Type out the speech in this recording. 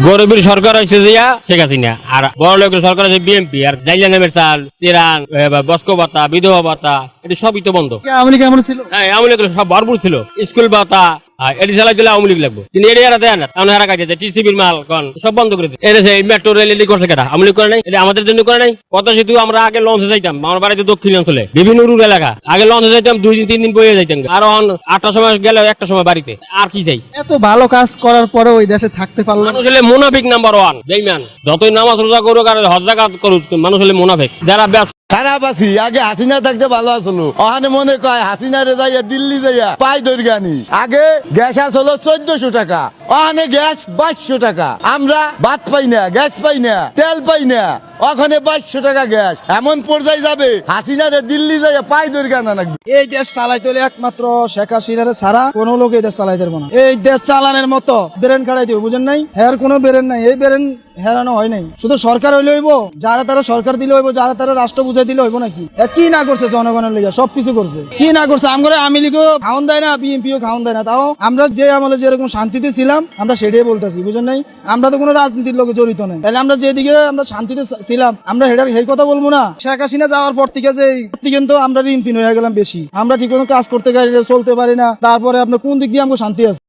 গরিবের সরকার হয়েছে জিয়া শেখ হাসিনা, আর বড় লোকের সরকার হয়েছে বিএনপি। আর জাইলা নামের চাল, তিরান, বস্ক ভাতা, বিধবা ভাতা, এটি সবই তো বন্ধ। আওয়ামী লীগ এমন ছিল? হ্যাঁ, আওয়ামী লীগ সব ভরপুর ছিল। স্কুল ভাতা এটি চালাই দিলে আওয়ামী লীগ লাগবে, কিন্তু এটি এরা দেয় না। কারণ এরা কাজে টিসিবির মাল কন সব বন্ধ করে দিচ্ছে। এটা সেই মেট্রো রেল এলি করছে কেটা? আওয়ামী লীগ করে নাই? এটা আমাদের জন্য করে নাই? কত সেতু আমরা আগে লঞ্চে যাইতাম, আমার বাড়িতে দক্ষিণ অঞ্চলে বিভিন্ন রুট এলাকা, আগে লঞ্চে যাইতাম 2 দিন 3 দিন বয়ে যাইতাম। আর 8টার সময় গেলে 1টার সময় বাড়িতে। আর কি চাই? এত ভালো কাজ করার পরে ওই দেশে থাকতে পারলো না। মানুষ হলে মুনাফিক নাম্বার 1, বেঈমান। যতই নামাজ রোজা করুক আর হজ যাকাত করুক, মানুষ হলে মুনাফিক। যারা খারাপ আছি, আগে হাসিনা থাকতে ভালো আসলো। ওখানে মনে কয় হাসিনা রে যাইয়া দিল্লি যাইয়া পাই দরগানি। আগে গ্যাস আসলো 1400 টাকা, ওখানে গ্যাস 2200 টাকা। আমরা ভাত পাই না, গ্যাস পাই না, তেল পাই না, ওখানে 2200 টাকা গ্যাস। এমন পর্যায়ে যাবে হাসিনা রে দিল্লি যাইয়া পাই দরগানা লাগবে। এই দেশ চালাইতে হলে একমাত্র শেখ হাসিনার ছাড়া কোন লোক এই দেশ চালাইতে পারবো না। এই দেশ চালানোর মতো ব্রেন খাড়াই দিব, বুঝেন নাই? হের কোনো ব্রেন নাই, এই ব্রেন হেরানো হয় নাই। শুধু সরকার হইলে হইব, যারা তারা সরকার দিলে হইব, যারা তারা রাষ্ট্র বুঝাই দিলে হইব নাকি? কি না করছে জনগণের লিগে? সবকিছু করছে। কি না করছে? আমরা আওয়ামী লীগও খাওয়ান দেয় না, বিএনপিও খাওয়ান দেয় না। তাও আমরা যে আমলে যেরকম শান্তিতে ছিলাম আমরা সেটাই বলতেছি, বুঝেন নাই? আমরা তো কোনো রাজনীতির লোকে জড়িত নাই। তাহলে আমরা যেদিকে আমরা শান্তিতে ছিলাম আমরা হেটার সেই কথা বলবো না? শেখ হাসিনা যাওয়ার পর থেকে যে কিন্তু আমরা ঋণপিন হয়ে গেলাম বেশি। আমরা ঠিক কোনো কাজ করতে পারি না, চলতে পারি না। তারপরে আপনার কোন দিক দিয়ে আমাকে শান্তি আছে?